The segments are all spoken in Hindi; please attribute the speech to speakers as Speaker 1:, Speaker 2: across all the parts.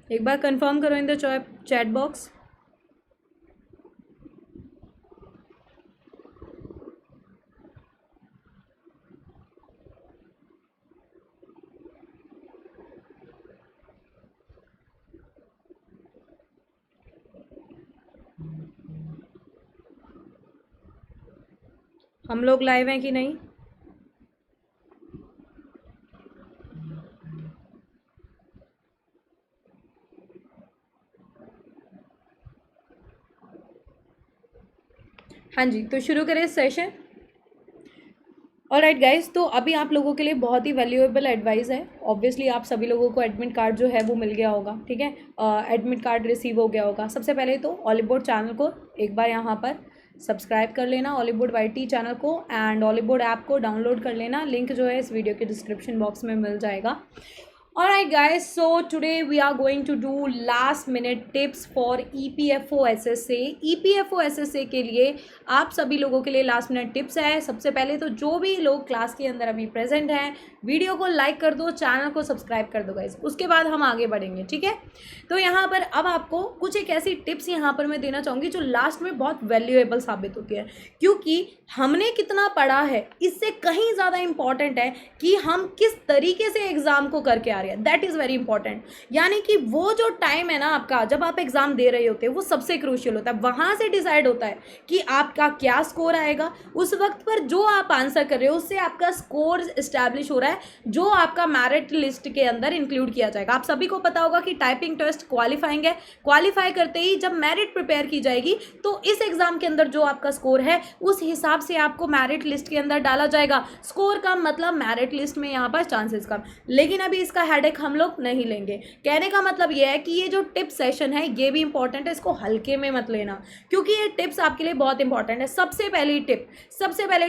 Speaker 1: एक बार कंफर्म करो इन द चैट बॉक्स। हम लोग लाइव हैं कि नहीं? हाँ जी, तो शुरू करें सेशन। ऑलराइट गाइस, तो अभी आप लोगों के लिए बहुत ही वैल्यूएबल एडवाइस है। ऑब्वियसली आप सभी लोगों को एडमिट कार्ड जो है वो मिल गया होगा, ठीक है। एडमिट कार्ड रिसीव हो गया होगा। सबसे पहले तो ऑलीवुड चैनल को एक बार यहाँ पर सब्सक्राइब कर लेना, ऑलीवुड वाईटी चैनल को, एंड ऑलीवुड ऐप को डाउनलोड कर लेना। लिंक जो है इस वीडियो के डिस्क्रिप्शन बॉक्स में मिल जाएगा। Alright guys, so today we are going to do last minute tips for EPFO SSA। EPFO SSA के लिए आप सभी लोगों के लिए लास्ट मिनट टिप्स है। सबसे पहले तो जो भी लोग क्लास के अंदर अभी प्रेजेंट हैं, वीडियो को लाइक कर दो, चैनल को सब्सक्राइब कर दो गाइस, उसके बाद हम आगे बढ़ेंगे, ठीक है। तो यहाँ पर अब आपको कुछ एक ऐसी टिप्स यहाँ पर मैं देना चाहूँगी जो लास्ट में बहुत वैल्यूएबल साबित होती है, क्योंकि हमने कितना पढ़ा है इससे कहीं ज़्यादा इंपॉर्टेंट है कि हम किस तरीके से एग्ज़ाम को करके आ रहे हैं। That is very important. यानी कि वो जो टाइम है ना आपका, जब आप एग्ज़ाम दे रहे होते हैं, वो सबसे क्रूशियल होता है। वहाँ से डिसाइड होता है कि आपका क्या स्कोर आएगा। उस वक्त पर जो आप आंसर कर रहे हो उससे आपका स्कोर इस्टेब्लिश हो रहा है, जो आपका मेरिट लिस्ट के अंदर इंक्लूड किया जाएगा। आप सभी को पता होगा कि टाइपिंग टेस्ट क्वालिफाइंग है। क्वालिफाई करते ही जब मेरिट प्रिपेयर की जाएगी तो इस एग्ज़ाम के अंदर जो आपका स्कोर है उस हिसाब से आपको मेरिट लिस्ट के अंदर डाला जाएगा। स्कोर कम मतलब मेरिट लिस्ट में यहाँ पर चांसेस कम। लेकिन अभी इसका हेडेक हम लोग नहीं लेंगे। कहने का मतलब यह है कि ये जो टिप सेशन है ये भी इंपॉर्टेंट है, इसको हल्के में मत लेना, क्योंकि ये टिप्स आपके लिए बहुत इंपॉर्टेंट है। सबसे पहली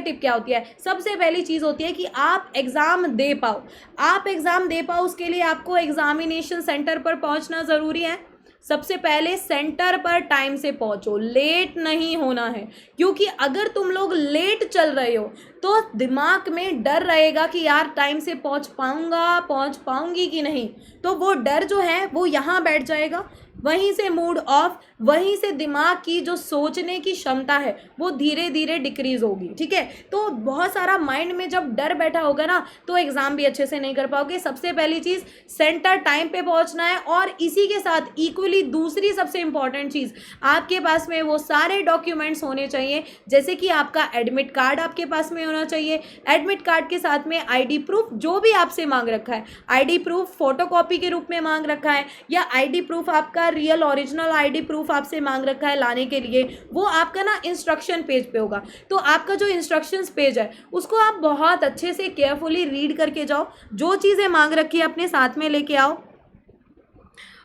Speaker 1: टिप क्या होती है? सबसे पहली चीज़ होती है कि आप एग्ज़ाम दे पाओ। आप एग्ज़ाम दे पाओ उसके लिए आपको एग्जामिनेशन सेंटर पर पहुंचना ज़रूरी है। सबसे पहले सेंटर पर टाइम से पहुंचो, लेट नहीं होना है, क्योंकि अगर तुम लोग लेट चल रहे हो तो दिमाग में डर रहेगा कि यार टाइम से पहुंच पाऊंगी कि नहीं। तो वो डर जो है वो यहाँ बैठ जाएगा, वहीं से मूड ऑफ, वहीं से दिमाग की जो सोचने की क्षमता है वो धीरे धीरे डिक्रीज होगी, ठीक है। तो बहुत सारा माइंड में जब डर बैठा होगा ना तो एग्ज़ाम भी अच्छे से नहीं कर पाओगे। सबसे पहली चीज़ सेंटर टाइम पे पहुंचना है, और इसी के साथ इक्वली दूसरी सबसे इंपॉर्टेंट चीज़, आपके पास में वो सारे डॉक्यूमेंट्स होने चाहिए, जैसे कि आपका एडमिट कार्ड आपके पास में होना चाहिए। एडमिट कार्ड के साथ में आईडी प्रूफ जो भी आपसे मांग रखा है, आईडी प्रूफ फोटोकॉपी के रूप में मांग रखा है, या आईडी प्रूफ आपका रियल ओरिजिनल आईडी प्रूफ आपसे मांग रखा है लाने के लिए, वो आपका ना इंस्ट्रक्शन पेज पे होगा। तो आपका जो इंस्ट्रक्शंस पेज है उसको आप बहुत अच्छे से केयरफुली रीड करके जाओ। जो चीज़ें मांग रखी है अपने साथ में लेके आओ।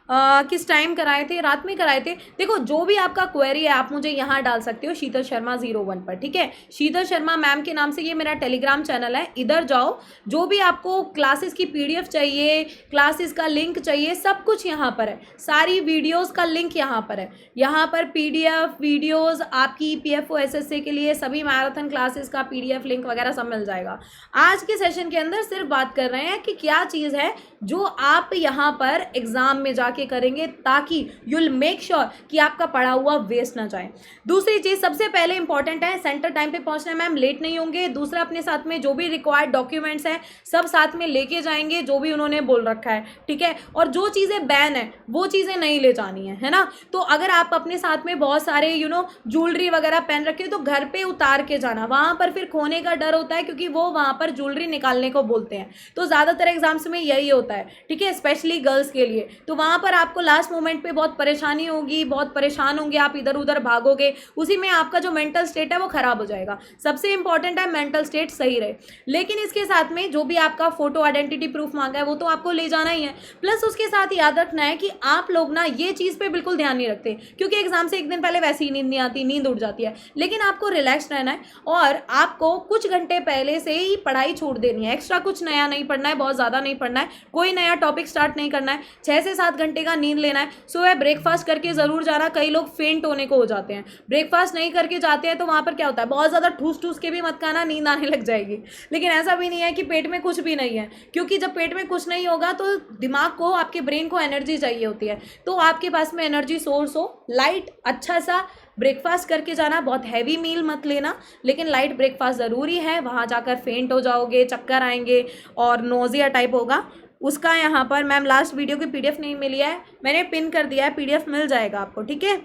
Speaker 1: किस टाइम कराए थे? रात में कराए थे। देखो, जो भी आपका क्वेरी है आप मुझे यहाँ डाल सकते हो शीतल शर्मा 01 पर, ठीक है। शीतल शर्मा मैम के नाम से ये मेरा टेलीग्राम चैनल है, इधर जाओ। जो भी आपको क्लासेस की पीडीएफ चाहिए, क्लासेस का लिंक चाहिए, सब कुछ यहाँ पर है। सारी वीडियोस का लिंक यहाँ पर है। यहाँ पर पीडीएफ वीडियोस आपकी ईपीएफओ एसएससी के लिए सभी मैराथन क्लासेस का पीडीएफ लिंक वगैरह सब मिल जाएगा। आज के सेशन के अंदर सिर्फ बात कर रहे हैं कि क्या चीज़ है जो आप यहाँ पर एग्जाम में जाके करेंगे, ताकि यू विल मेक श्योर कि आपका पढ़ा हुआ वेस्ट ना जाए। दूसरी चीज सबसे पहले इंपॉर्टेंट है, सेंटर टाइम पे पहुंचना है मैम, लेट नहीं होंगे। दूसरा, अपने साथ में जो भी रिक्वायर्ड डॉक्यूमेंट्स हैं सब साथ में लेके जाएंगे, जो भी उन्होंने बोल रखा है, ठीक है। और जो चीजें बैन है वो चीजें नहीं ले जानी है ना। तो अगर आप अपने साथ में बहुत सारे ज्वेलरी वगैरह पहन रखे तो घर पे उतार के जाना, वहां पर फिर खोने का डर होता है, क्योंकि वो वहां पर ज्वेलरी निकालने को बोलते हैं। तो ज्यादातर एग्जाम्स में यही होता है, ठीक है, स्पेशली गर्ल्स के लिए। तो वहां पर आपको लास्ट मोमेंट पे बहुत परेशानी होगी, बहुत परेशान होंगे, आप इधर उधर भागोगे, उसी में आपका जो मेंटल स्टेट है वो खराब हो जाएगा। सबसे इंपॉर्टेंट है मेंटल स्टेट सही रहे। लेकिन इसके साथ में जो भी आपका फोटो आइडेंटिटी प्रूफ मांगा है वो तो आपको ले जाना ही है। प्लस उसके साथ याद रखना है कि आप लोग ना ये चीज़ पे बिल्कुल ध्यान नहीं रखते, क्योंकि एग्जाम से एक दिन पहले वैसे ही नींद नहीं आती, नींद उड़ जाती है। लेकिन आपको रिलैक्स रहना है और आपको कुछ घंटे पहले से ही पढ़ाई छोड़ देनी है। एक्स्ट्रा कुछ नया नहीं पढ़ना है, बहुत ज़्यादा नहीं पढ़ना है, कोई नया टॉपिक स्टार्ट नहीं करना है। 6 से 7 घंटे घंटे का नींद लेना है, सुबह ब्रेकफास्ट करके ज़रूर जाना। कई लोग फेंट होने को हो जाते हैं, ब्रेकफास्ट नहीं करके जाते हैं, तो वहाँ पर क्या होता है, बहुत ज़्यादा ठूस ठूस के भी मत खाना, नींद आने लग जाएगी। लेकिन ऐसा भी नहीं है कि पेट में कुछ भी नहीं है, क्योंकि जब पेट में कुछ नहीं होगा तो दिमाग को, आपके ब्रेन को एनर्जी चाहिए होती है। तो आपके पास में एनर्जी सोर्स हो, लाइट अच्छा सा ब्रेकफास्ट करके जाना, बहुत हैवी मील मत लेना, लेकिन लाइट ब्रेकफास्ट ज़रूरी है। वहाँ जाकर फेंट हो जाओगे, चक्कर आएंगे और नोजिया टाइप होगा। उसका यहाँ पर मैम लास्ट वीडियो की पीडीएफ नहीं मिली है, मैंने पिन कर दिया है, पीडीएफ मिल जाएगा आपको, ठीक है,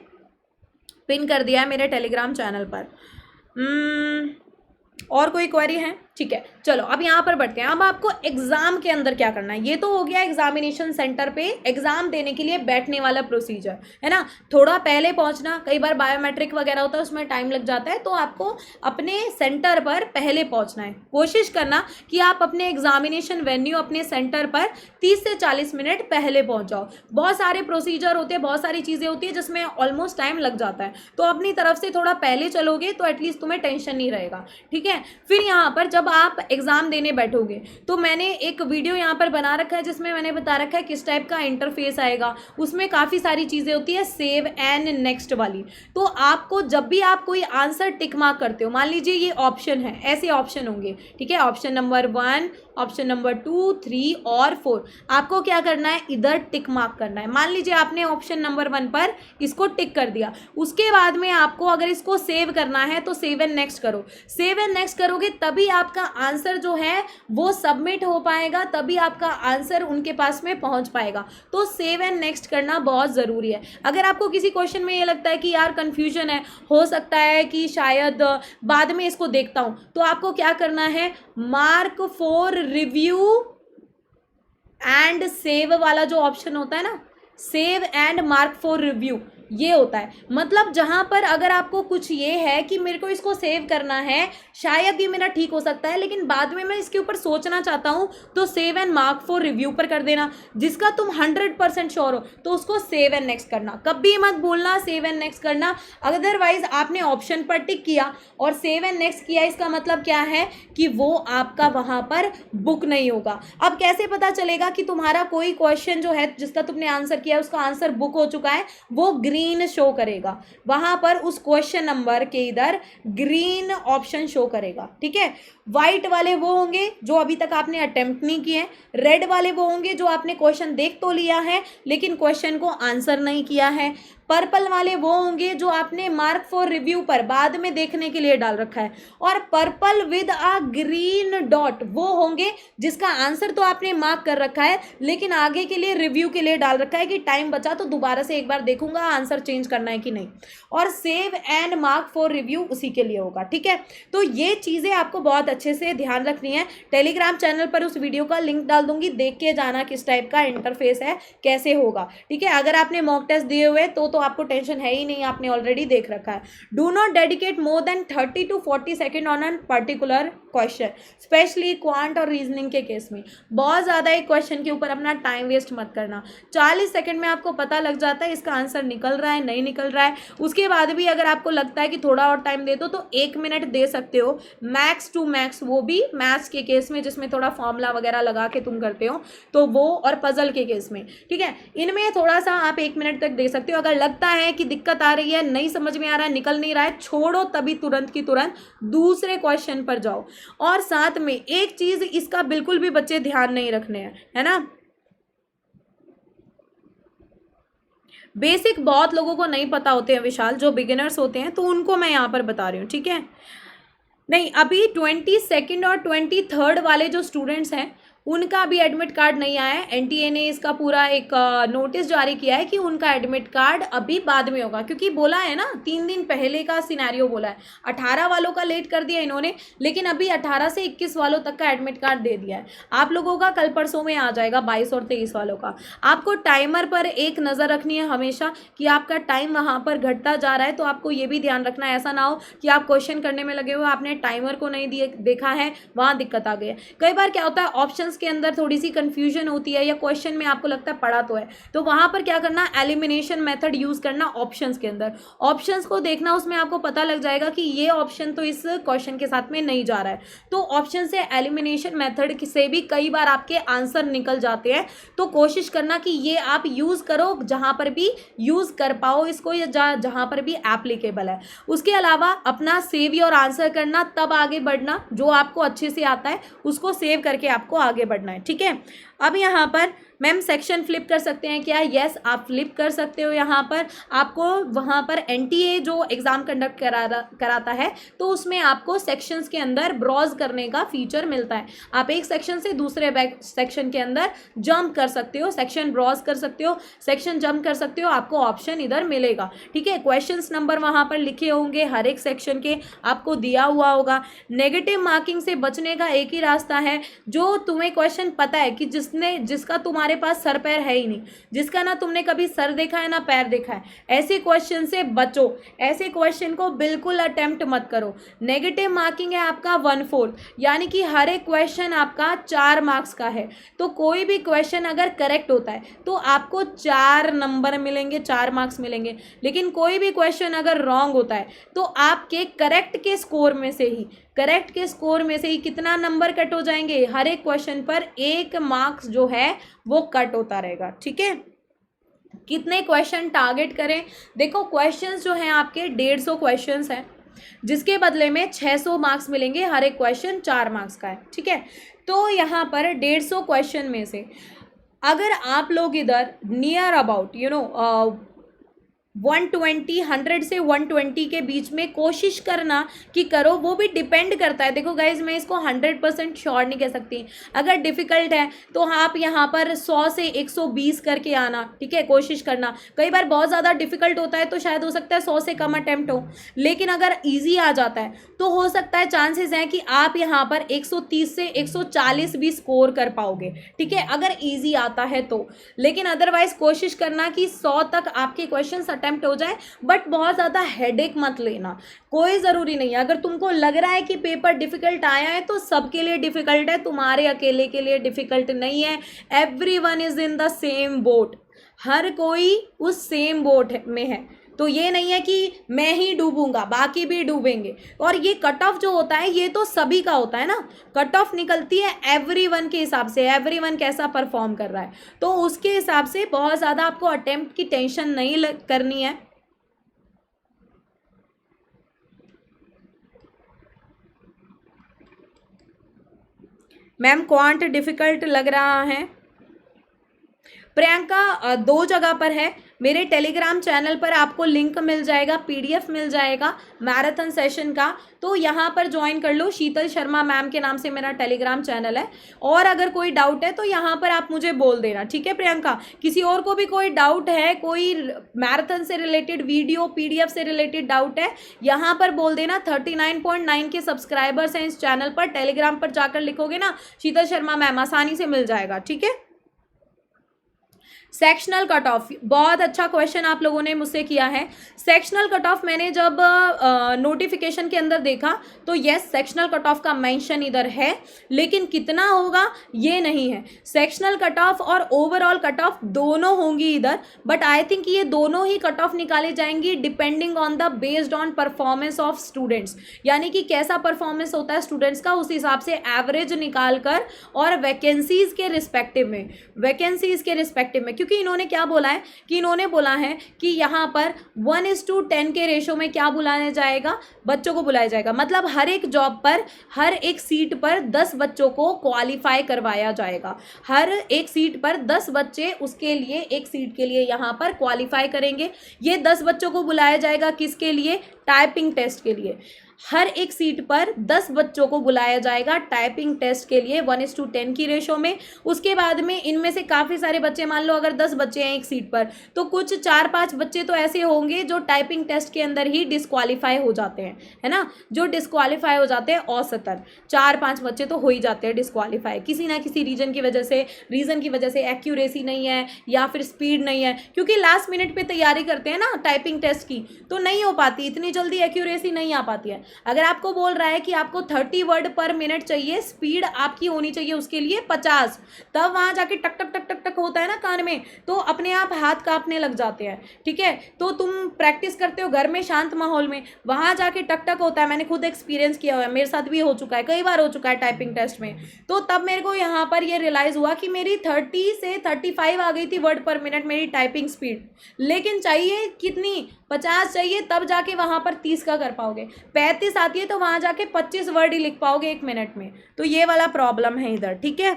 Speaker 1: पिन कर दिया है मेरे टेलीग्राम चैनल पर। और कोई क्वेरी है? ठीक है, चलो अब यहाँ पर बढ़ते हैं। अब आपको एग्जाम के अंदर क्या करना है, ये तो हो गया एग्जामिनेशन सेंटर पे एग्जाम देने के लिए बैठने वाला प्रोसीजर, है ना। थोड़ा पहले पहुँचना, कई बार बायोमेट्रिक वगैरह होता है उसमें टाइम लग जाता है, तो आपको अपने सेंटर पर पहले पहुँचना है। कोशिश करना कि आप अपने एग्जामिनेशन वेन्यू, अपने सेंटर पर 30 से 40 मिनट पहले पहुँच जाओ। बहुत सारे प्रोसीजर होते हैं, बहुत सारी चीज़ें होती है जिसमें ऑलमोस्ट टाइम लग जाता है, तो अपनी तरफ से थोड़ा पहले चलोगे तो एटलीस्ट तुम्हें टेंशन नहीं रहेगा, ठीक है। फिर यहाँ पर जब आप एग्जाम देने बैठोगे तो मैंने एक वीडियो यहाँ पर बना रखा है जिसमें मैंने बता रखा है किस टाइप का इंटरफेस आएगा। उसमें काफ़ी सारी चीज़ें होती है सेव एंड नेक्स्ट वाली। तो आपको जब भी आप कोई आंसर टिक मार्क करते हो, मान लीजिए ये ऑप्शन है, ऐसे ऑप्शन होंगे, ठीक है, ऑप्शन नंबर 1, ऑप्शन नंबर 2, 3 और 4, आपको क्या करना है, इधर टिक मार्क करना है। मान लीजिए आपने ऑप्शन नंबर 1 पर इसको टिक कर दिया, उसके बाद में आपको अगर इसको सेव करना है तो सेव एंड नेक्स्ट करो। सेव एंड नेक्स्ट करोगे तभी आपका आंसर जो है वो सबमिट हो पाएगा, तभी आपका आंसर उनके पास में पहुंच पाएगा। तो सेव एंड नेक्स्ट करना बहुत ज़रूरी है। अगर आपको किसी क्वेश्चन में ये लगता है कि यार कन्फ्यूजन है, हो सकता है कि शायद बाद में इसको देखता हूँ, तो आपको क्या करना है, mark for review and save वाला जो ऑप्शन होता है ना, save and mark for review, ये होता है। मतलब जहाँ पर अगर आपको कुछ ये है कि मेरे को इसको सेव करना है, शायद ये मेरा ठीक हो सकता है, लेकिन बाद में मैं इसके ऊपर सोचना चाहता हूँ, तो save and mark for review पर कर देना। जिसका तुम 100% श्योर हो तो उसको सेव एंड नेक्स्ट करना, कभी मत भूलना सेव एंड नेक्स्ट करना। अदरवाइज आपने ऑप्शन पर टिक किया और सेव एंड नेक्स्ट किया, इसका मतलब क्या है कि वो आपका वहाँ पर बुक नहीं होगा। अब कैसे पता चलेगा कि तुम्हारा कोई क्वेश्चन जो है जिसका तुमने आंसर किया उसका आंसर बुक हो चुका है? वो ग्रीन शो करेगा वहां पर, उस क्वेश्चन नंबर के इधर ग्रीन ऑप्शन शो करेगा, ठीक है। व्हाइट वाले वो होंगे जो अभी तक आपने अटेम्प्ट नहीं किए, रेड वाले वो होंगे जो आपने क्वेश्चन देख तो लिया है लेकिन क्वेश्चन को आंसर नहीं किया है, पर्पल वाले वो होंगे जो आपने मार्क फॉर रिव्यू पर बाद में देखने के लिए डाल रखा है, और purple with a green dot वो होंगे जिसका आंसर तो आपने मार्क कर रखा है लेकिन आगे के लिए रिव्यू के लिए डाल रखा है कि टाइम बचा तो दोबारा से एक बार देखूंगा आंसर चेंज करना है कि नहीं। और save and mark for review उसी के लिए होगा, ठीक है। तो ये चीज़ें आपको बहुत अच्छे से ध्यान रखनी है। टेलीग्राम चैनल पर उस वीडियो का लिंक डाल दूंगी, देख के जाना किस टाइप का इंटरफेस है, कैसे होगा, ठीक है। अगर आपने मॉक टेस्ट दिए हुए तो आपको टेंशन है ही नहीं, आपने ऑलरेडी देख रखा है। Do not dedicate more than 30 to 40 second on an particular question, specially quant और रीजनिंग के केस में। बहुत ज़्यादा एक क्वेश्चन के ऊपर अपना टाइम वेस्ट मत करना। 40 सेकेंड में आपको पता लग जाता है इसका आंसर निकल रहा है नहीं निकल रहा है। उसके बाद भी अगर आपको लगता है कि थोड़ा और टाइम दे दो तो 1 मिनट दे सकते हो मैक्स टू मैक्स, वो भी मैथ्स के केस में जिसमें थोड़ा फॉर्मूला वगैरह लगा के तुम करते हो तो वो, और पजल के केस में, ठीक है। इनमें थोड़ा सा आप 1 मिनट तक दे सकते हो। अगर लगता है कि दिक्कत आ रही है, नहीं समझ में आ रहा है, निकल नहीं रहा है, छोड़ो, तभी तुरंत की तुरंत दूसरे क्वेश्चन पर जाओ। और साथ में एक चीज इसका बिल्कुल भी बच्चे ध्यान नहीं रखने हैं, है ना। बेसिक बहुत लोगों को नहीं पता होते हैं विशाल, जो बिगिनर्स होते हैं, तो उनको मैं यहाँ पर बता रही हूँ, ठीक है। नहीं, अभी 22 और 23 वाले जो स्टूडेंट्स हैं उनका अभी एडमिट कार्ड नहीं आया है। एनटीए ने इसका पूरा एक नोटिस जारी किया है कि उनका एडमिट कार्ड अभी बाद में होगा, क्योंकि बोला है ना 3 दिन पहले का सिनेरियो बोला है। 18 वालों का लेट कर दिया इन्होंने, लेकिन अभी 18 से 21 वालों तक का एडमिट कार्ड दे दिया है। आप लोगों का कल परसों में आ जाएगा 22 और 23 वालों का। आपको टाइमर पर एक नज़र रखनी है हमेशा कि आपका टाइम वहाँ पर घटता जा रहा है, तो आपको ये भी ध्यान रखना है ऐसा ना हो कि आप क्वेश्चन करने में लगे हुए आपने टाइमर को नहीं देखा है, वहाँ दिक्कत आ गई है। कई बार क्या होता है ऑप्शन क्वेश्चंस के अंदर थोड़ी सी कंफ्यूजन होती है या क्वेश्चन में आपको लगता है पढ़ा तो है, तो वहाँ पर क्या करना, एलिमिनेशन मेथड यूज़ करना ऑप्शंस के अंदर। ऑप्शंस को देखना, उसमें आपको पता लग जाएगा कि ये ऑप्शन तो इस क्वेश्चन के साथ में नहीं जा रहा है, तो ऑप्शन से एलिमिनेशन मेथड से भी कई बार आपके आंसर निकल जाते हैं। तो कोशिश करना कि ये आप यूज़ करो जहाँ पर भी यूज़ कर पाओ इसको, या जहाँ पर भी एप्लीकेबल है। उसके अलावा अपना सेव योर आंसर करना, तब आगे बढ़ना। जो आपको अच्छे से आता है उसको सेव करके आपको आगे बढ़ना है, ठीक है। अब यहाँ पर मैम सेक्शन फ्लिप कर सकते हैं क्या? यस, आप फ्लिप कर सकते हो। यहाँ पर आपको वहाँ पर एनटीए जो एग्ज़ाम कंडक्ट कराता है, तो उसमें आपको सेक्शंस के अंदर ब्राउज करने का फीचर मिलता है। आप एक सेक्शन से दूसरे सेक्शन के अंदर जंप कर सकते हो, सेक्शन ब्राउज कर सकते हो, सेक्शन जंप कर सकते हो, आपको ऑप्शन इधर मिलेगा, ठीक है। क्वेश्चंस नंबर वहाँ पर लिखे होंगे, हर एक सेक्शन के आपको दिया हुआ होगा। नेगेटिव मार्किंग से बचने का एक ही रास्ता है, जो तुम्हें क्वेश्चन पता है कि जिसका तुम्हारे पास सर पैर है ही नहीं, जिसका ना तुमने कभी सर देखा है ना पैर देखा है, ऐसे क्वेश्चन से बचो। ऐसे क्वेश्चन को बिल्कुल अटेम्प्ट मत करो। नेगेटिव मार्किंग है आपका 1/4, यानी कि हर एक क्वेश्चन आपका 4 मार्क्स का है। तो कोई भी क्वेश्चन अगर करेक्ट होता है तो आपको 4 नंबर मिलेंगे, 4 मार्क्स मिलेंगे। लेकिन कोई भी क्वेश्चन अगर रॉन्ग होता है तो आपके करेक्ट के स्कोर में से ही कितना नंबर कट हो जाएंगे? हर एक क्वेश्चन पर 1 मार्क्स जो है वो कट होता रहेगा, ठीक है। कितने क्वेश्चन टारगेट करें? देखो क्वेश्चंस जो हैं आपके 150 क्वेश्चंस हैं, जिसके बदले में 600 मार्क्स मिलेंगे। हर एक क्वेश्चन 4 मार्क्स का है, ठीक है। तो यहाँ पर 150 क्वेश्चन में से अगर आप लोग इधर नियर अबाउट 100 से 120 के बीच में कोशिश करना कि करो, वो भी डिपेंड करता है। देखो गाइज, मैं इसको 100% श्योर नहीं कह सकती। अगर डिफ़िकल्ट है तो आप यहाँ पर 100 से 120 करके आना, ठीक है, कोशिश करना। कई बार बहुत ज़्यादा डिफ़िकल्ट होता है तो शायद हो सकता है 100 से कम अटैम्प्ट हो, लेकिन अगर ईजी आ जाता है तो हो सकता है, चांसेस हैं कि आप यहाँ पर 130 से 140 भी स्कोर कर पाओगे, ठीक है, अगर ईजी आता है तो। लेकिन अदरवाइज कोशिश करना कि 100 तक आपके क्वेश्चन अटेम्प्ट हो जाए, बट बहुत ज़्यादा हेडेक मत लेना, कोई ज़रूरी नहीं है। अगर तुमको लग रहा है कि पेपर डिफ़िकल्ट आया है तो सबके लिए डिफ़िकल्ट है, तुम्हारे अकेले के लिए डिफ़िकल्ट नहीं है। Everyone is in the same boat, हर कोई उस सेम बोट में है। तो ये नहीं है कि मैं ही डूबूंगा बाकी भी डूबेंगे। और ये कट ऑफ जो होता है ये तो सभी का होता है ना, कट ऑफ निकलती है एवरीवन के हिसाब से, एवरीवन कैसा परफॉर्म कर रहा है, तो उसके हिसाब से बहुत ज़्यादा आपको अटेम्प्ट की टेंशन नहीं करनी है। मैम क्वांट डिफ़िकल्ट लग रहा है। प्रियंका 2 जगह पर है, मेरे टेलीग्राम चैनल पर आपको लिंक मिल जाएगा, पीडीएफ मिल जाएगा मैराथन सेशन का, तो यहाँ पर ज्वाइन कर लो। शीतल शर्मा मैम के नाम से मेरा टेलीग्राम चैनल है। और अगर कोई डाउट है तो यहाँ पर आप मुझे बोल देना, ठीक है प्रियंका। किसी और को भी कोई डाउट है, कोई मैराथन से रिलेटेड वीडियो पीडीएफ से रिलेटेड डाउट है, यहाँ पर बोल देना। 39.9 के सब्सक्राइबर्स हैं इस चैनल पर। टेलीग्राम पर जाकर लिखोगे ना शीतल शर्मा मैम, आसानी से मिल जाएगा, ठीक है। सेक्शनल कट ऑफ, बहुत अच्छा क्वेश्चन आप लोगों ने मुझसे किया है। सेक्शनल कट ऑफ मैंने जब नोटिफिकेशन के अंदर देखा तो यस, सेक्शनल कट ऑफ का मेंशन इधर है, लेकिन कितना होगा ये नहीं है। सेक्शनल कट ऑफ और ओवरऑल कट ऑफ दोनों होंगी इधर, बट आई थिंक ये दोनों ही कट ऑफ निकाली जाएंगी depending on the based on performance of students, यानी कि कैसा परफॉर्मेंस होता है स्टूडेंट्स का, उस हिसाब से एवरेज निकाल कर, और वैकेंसीज के रिस्पेक्टिव में, क्योंकि इन्होंने क्या बोला है कि इन्होंने बोला है कि यहाँ पर 1:10 के रेशो में क्या बुलाया जाएगा, बच्चों को बुलाया जाएगा। मतलब हर एक जॉब पर, हर एक सीट पर 10 बच्चों को क्वालिफाई करवाया जाएगा। हर एक सीट पर 10 बच्चे उसके लिए, एक सीट के लिए यहाँ पर क्वालिफाई करेंगे। ये 10 बच्चों को बुलाया जाएगा किसके लिए? टाइपिंग टेस्ट के लिए। हर एक सीट पर 10 बच्चों को बुलाया जाएगा टाइपिंग टेस्ट के लिए 1:10 की रेशो में। उसके बाद में इनमें से काफ़ी सारे बच्चे, मान लो अगर 10 बच्चे हैं एक सीट पर, तो कुछ 4-5 बच्चे तो ऐसे होंगे जो टाइपिंग टेस्ट के अंदर ही डिस्क्वालीफाई हो जाते हैं, है ना, जो डिस्क्वालीफाई हो जाते हैं। औसतन 4-5 बच्चे तो हो ही जाते हैं डिस्क्वालीफाई, किसी ना किसी रीजन की वजह से एक्यूरेसी नहीं है या फिर स्पीड नहीं है, क्योंकि लास्ट मिनट पर तैयारी करते हैं ना टाइपिंग टेस्ट की, तो नहीं हो पाती, इतनी जल्दी एक्यूरेसी नहीं आ पाती है। अगर आपको बोल रहा है कि आपको 30 वर्ड पर मिनट चाहिए, स्पीड आपकी होनी चाहिए उसके लिए 50, तब वहां जाके टक टक टक टक टक होता है ना कान में, तो अपने आप हाथ कांपने लग जाते हैं। ठीक है, तो तुम प्रैक्टिस करते हो घर में शांत माहौल में, वहां जाके टक टक होता है। मैंने खुद एक्सपीरियंस किया हुआ है, मेरे साथ भी हो चुका है, कई बार हो चुका है टाइपिंग टेस्ट में। तो तब मेरे को यहाँ पर ये रियलाइज हुआ कि मेरी 30 से 35 आ गई थी वर्ड पर मिनट मेरी टाइपिंग स्पीड, लेकिन चाहिए कितनी, 50 चाहिए, तब जाके वहां पर 30 का कर पाओगे। 35 आती है तो वहां जाके 25 वर्ड ही लिख पाओगे 1 मिनट में। तो ये वाला प्रॉब्लम है इधर। ठीक है,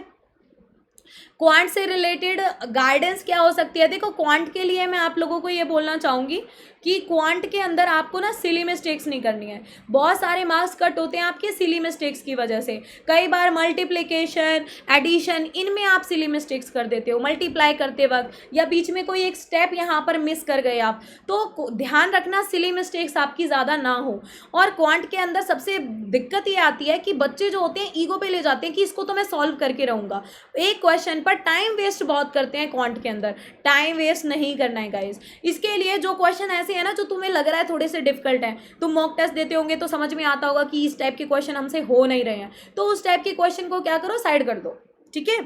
Speaker 1: क्वांट से रिलेटेड गाइडेंस क्या हो सकती है? देखो, क्वांट के लिए मैं आप लोगों को ये बोलना चाहूंगी कि क्वांट के अंदर आपको ना सिली मिस्टेक्स नहीं करनी है। बहुत सारे मार्क्स कट होते हैं आपके सिली मिस्टेक्स की वजह से। कई बार मल्टीप्लिकेशन, एडिशन, इनमें आप सिली मिस्टेक्स कर देते हो मल्टीप्लाई करते वक्त, या बीच में कोई एक स्टेप यहाँ पर मिस कर गए आप, तो ध्यान रखना सिली मिस्टेक्स आपकी ज़्यादा ना हो। और क्वांट के अंदर सबसे दिक्कत ये आती है कि बच्चे जो होते हैं ईगो पे ले जाते हैं कि इसको तो मैं सॉल्व करके रहूँगा, एक क्वेश्चन पर टाइम वेस्ट बहुत करते हैं। क्वांट के अंदर टाइम वेस्ट नहीं करना है गाइस। इसके लिए जो क्वेश्चन ऐसे है ना जो तुम्हें लग रहा है थोड़े से डिफिकल्ट है, तुम मॉक टेस्ट देते होंगे तो समझ में आता होगा कि इस टाइप के क्वेश्चन हमसे हो नहीं रहे हैं, तो उस टाइप के क्वेश्चन को क्या करो, साइड कर दो। ठीक है,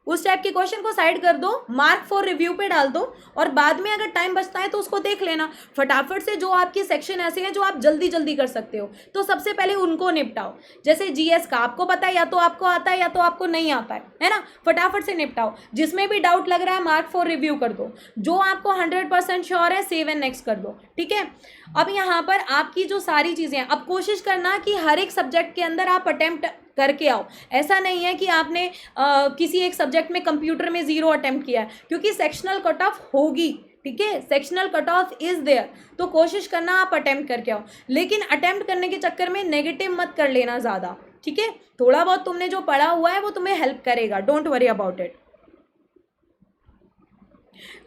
Speaker 1: उस टाइप के क्वेश्चन को साइड कर दो, मार्क फॉर रिव्यू पे डाल दो, और बाद में अगर टाइम बचता है तो उसको देख लेना। फटाफट से जो आपके सेक्शन ऐसे हैं जो आप जल्दी जल्दी कर सकते हो, तो सबसे पहले उनको निपटाओ। जैसे जीएस का आपको पता है, या तो आपको आता है या तो आपको नहीं आता है ना, फटाफट से निपटाओ। जिसमें भी डाउट लग रहा है मार्क फॉर रिव्यू कर दो, जो आपको 100% श्योर है सेव एंड नेक्स्ट कर दो। ठीक है, अब यहाँ पर आपकी जो सारी चीज़ें हैं, अब कोशिश करना कि हर एक सब्जेक्ट के अंदर आप अटेम्प्ट करके आओ। ऐसा नहीं है कि आपने किसी एक सब्जेक्ट में कंप्यूटर में 0 अटेम्प्ट किया है, क्योंकि सेक्शनल कट ऑफ होगी। ठीक है, sectional cut off is there, तो कोशिश करना आप अटेम्प्ट करके आओ, लेकिन अटेम्प्ट करने के चक्कर में नेगेटिव मत कर लेना ज़्यादा। ठीक है, थोड़ा बहुत तुमने जो पढ़ा हुआ है वो तुम्हें हेल्प करेगा, don't worry about it.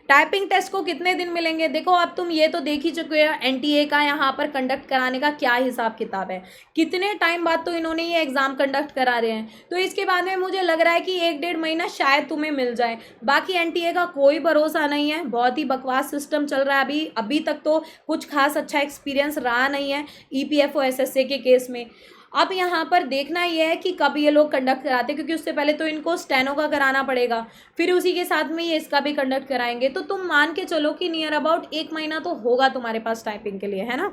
Speaker 1: Typing test को कितने दिन मिलेंगे? देखो, अब तुम ये तो देख ही चुके हो एनटीए का यहाँ पर कंडक्ट कराने का क्या हिसाब किताब है, कितने टाइम बाद तो इन्होंने ये एग्ज़ाम कंडक्ट करा रहे हैं, तो इसके बाद में मुझे लग रहा है कि 1-1.5 महीना शायद तुम्हें मिल जाए। बाकी एनटीए का कोई भरोसा नहीं है, बहुत ही बकवास सिस्टम चल रहा है अभी तक तो कुछ खास अच्छा एक्सपीरियंस रहा नहीं है ईपीएफओ एसएसए के केस में। अब यहाँ पर देखना यह है कि कब ये लोग कंडक्ट कराते हैं, क्योंकि उससे पहले तो इनको स्टेनो का कराना पड़ेगा, फिर उसी के साथ में ये इसका भी कंडक्ट कराएंगे। तो तुम मान के चलो कि नियर अबाउट 1 महीना तो होगा तुम्हारे पास टाइपिंग के लिए, है ना।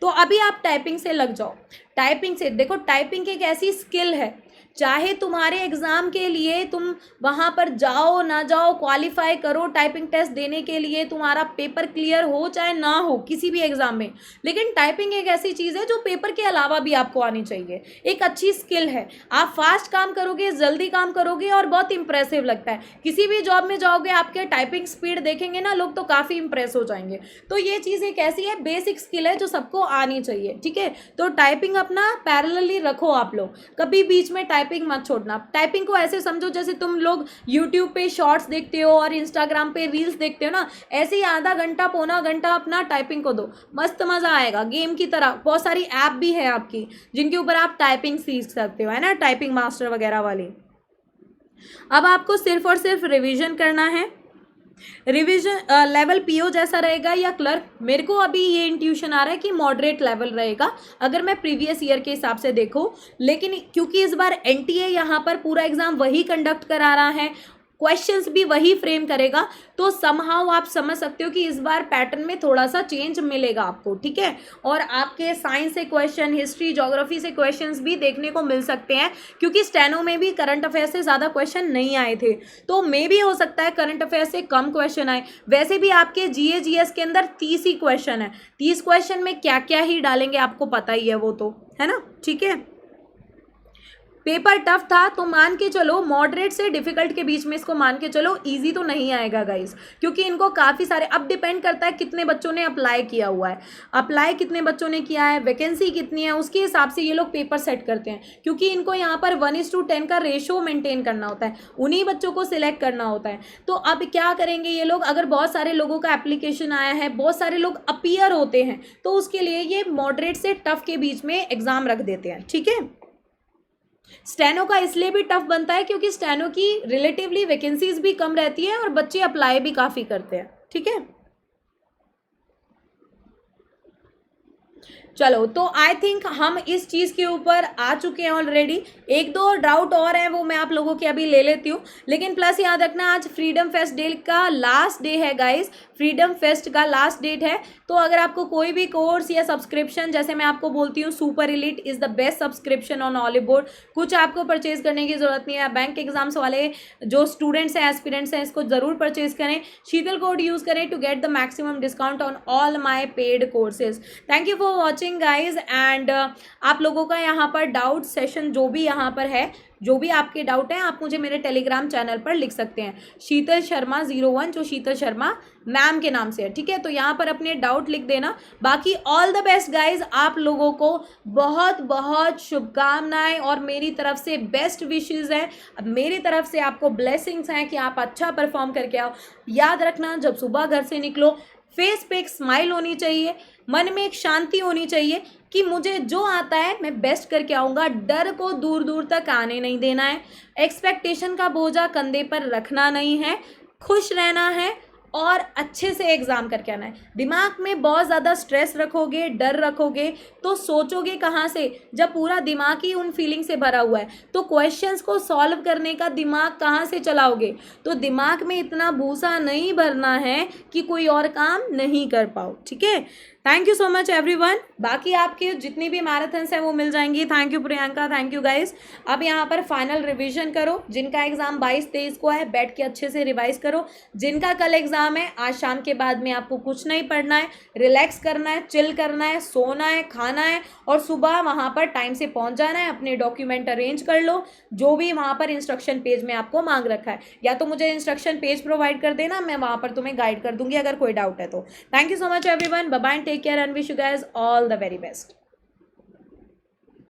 Speaker 1: तो अभी आप टाइपिंग से लग जाओ। टाइपिंग से देखो, टाइपिंग एक ऐसी स्किल है, चाहे तुम्हारे एग्ज़ाम के लिए तुम वहाँ पर जाओ ना जाओ, क्वालिफाई करो टाइपिंग टेस्ट देने के लिए, तुम्हारा पेपर क्लियर हो चाहे ना हो किसी भी एग्ज़ाम में, लेकिन टाइपिंग एक ऐसी चीज़ है जो पेपर के अलावा भी आपको आनी चाहिए। एक अच्छी स्किल है, आप फास्ट काम करोगे, जल्दी काम करोगे और बहुत इंप्रेसिव लगता है। किसी भी जॉब में जाओगे, आपके टाइपिंग स्पीड देखेंगे ना लोग तो काफ़ी इंप्रेस हो जाएंगे। तो ये चीज़ एक ऐसी है, बेसिक स्किल है जो सबको आनी चाहिए। ठीक है, तो टाइपिंग अपना पैरेलली रखो आप लोग, कभी बीच में टाइपिंग मत छोड़ना। टाइपिंग को ऐसे समझो जैसे तुम लोग यूट्यूब पे शॉर्ट्स देखते हो और इंस्टाग्राम पे रील्स देखते हो ना, ऐसे ही आधा घंटा पौना घंटा अपना टाइपिंग को दो, मस्त मज़ा आएगा। गेम की तरह बहुत सारी ऐप भी है आपकी जिनके ऊपर आप टाइपिंग सीख सकते हो, है ना, टाइपिंग मास्टर वगैरह वाली। अब आपको सिर्फ और सिर्फ रिविजन करना है। रिवीजन लेवल पीओ जैसा रहेगा या क्लर्क, मेरे को अभी ये इंट्यूशन आ रहा है कि मॉडरेट लेवल रहेगा अगर मैं प्रीवियस ईयर के हिसाब से देखूं, लेकिन क्योंकि इस बार एनटीए यहाँ पर पूरा एग्जाम वही कंडक्ट करा रहा है, क्वेश्चंस भी वही फ्रेम करेगा, तो समहाउ आप समझ सकते हो कि इस बार पैटर्न में थोड़ा सा चेंज मिलेगा आपको। ठीक है, और आपके साइंस से क्वेश्चन, हिस्ट्री, ज्योग्राफी से क्वेश्चंस भी देखने को मिल सकते हैं, क्योंकि स्टेनो में भी करंट अफेयर से ज़्यादा क्वेश्चन नहीं आए थे, तो मे भी हो सकता है करंट अफेयर से कम क्वेश्चन आए। वैसे भी आपके जीए जीएस के अंदर 30 ही क्वेश्चन है, 30 क्वेश्चन में क्या क्या ही डालेंगे आपको पता ही है, वो तो है ना। ठीक है, पेपर टफ था तो मान के चलो मॉडरेट से डिफिकल्ट के बीच में इसको मान के चलो, इजी तो नहीं आएगा गाइस, क्योंकि इनको काफ़ी सारे, अब डिपेंड करता है कितने बच्चों ने अप्लाई किया हुआ है, अप्लाई कितने बच्चों ने किया है, वैकेंसी कितनी है, उसके हिसाब से ये लोग पेपर सेट करते हैं, क्योंकि इनको यहाँ पर 1:10 का रेशो मेंटेन करना होता है, उन्हीं बच्चों को सिलेक्ट करना होता है। तो अब क्या करेंगे ये लोग, अगर बहुत सारे लोगों का एप्लीकेशन आया है, बहुत सारे लोग अपीयर होते हैं, तो उसके लिए ये मॉडरेट से टफ के बीच में एग्जाम रख देते हैं। ठीक है, स्टेनो का इसलिए भी टफ बनता है क्योंकि स्टेनो की रिलेटिवली वैकेंसीज भी कम रहती है और बच्चे अप्लाई भी काफ़ी करते हैं। ठीक है, चलो, तो आई थिंक हम इस चीज़ के ऊपर आ चुके हैं ऑलरेडी। एक दो डाउट और हैं, वो मैं आप लोगों के अभी ले लेती हूँ, लेकिन प्लस याद रखना आज फ्रीडम फेस्ट डे का लास्ट डे है गाइस, फ्रीडम फेस्ट का लास्ट डेट है। तो अगर आपको कोई भी कोर्स या सब्सक्रिप्शन, जैसे मैं आपको बोलती हूँ super elite is the best subscription on ऑलीबोर्ड, कुछ आपको परचेज करने की ज़रूरत नहीं है। बैंक एग्जाम्स वाले जो स्टूडेंट्स हैं, एस्पिरेंट्स हैं, इसको ज़रूर परचेज करें, शीतल कोड यूज़ करें to get the maximum discount on all my paid courses. Thank you for watching guys. And आप लोगों का यहाँ पर डाउट सेशन जो भी यहाँ पर है, जो भी आपके डाउट हैं, आप मुझे मेरे टेलीग्राम चैनल पर लिख सकते हैं, शीतल शर्मा 01, जो शीतल शर्मा मैम के नाम से है, ठीक है। तो यहाँ पर अपने डाउट लिख देना। बाकी ऑल द बेस्ट गाइज, आप लोगों को बहुत बहुत शुभकामनाएं और मेरी तरफ से बेस्ट विशेस हैं। अब मेरी तरफ से आपको ब्लेसिंग्स हैं कि आप अच्छा परफॉर्म करके आओ। याद रखना, जब सुबह घर से निकलो, फेस पे एक स्माइल होनी चाहिए, मन में एक शांति होनी चाहिए कि मुझे जो आता है मैं बेस्ट करके आऊँगा। डर को दूर दूर तक आने नहीं देना है, एक्सपेक्टेशन का बोझा कंधे पर रखना नहीं है, खुश रहना है और अच्छे से एग्ज़ाम करके आना है। दिमाग में बहुत ज़्यादा स्ट्रेस रखोगे, डर रखोगे, तो सोचोगे कहाँ से, जब पूरा दिमाग ही उन फीलिंग से भरा हुआ है, तो क्वेश्चंस को सॉल्व करने का दिमाग कहाँ से चलाओगे। तो दिमाग में इतना भूसा नहीं भरना है कि कोई और काम नहीं कर पाओ, ठीक है। Thank you so much everyone. बाकी आपके जितनी भी मैराथन्स हैं वो मिल जाएंगी। Thank you Priyanka, thank you guys. अब यहाँ पर फाइनल रिवीजन करो, जिनका एग्जाम 22-23 को है, बैठ के अच्छे से रिवाइज करो। जिनका कल एग्जाम है, आज शाम के बाद में आपको कुछ नहीं पढ़ना है, रिलैक्स करना है, चिल करना है, सोना है, खाना है और सुबह वहाँ पर टाइम से पहुँच जाना है। अपने डॉक्यूमेंट अरेंज कर लो, जो भी वहाँ पर इंस्ट्रक्शन पेज में आपको मांग रखा है, या तो मुझे इंस्ट्रक्शन पेज प्रोवाइड कर देना, मैं वहाँ पर तुम्हें गाइड कर दूंगी अगर कोई डाउट है तो। Thank you so much everyone, bye bye, take care and wish you guys all the very best.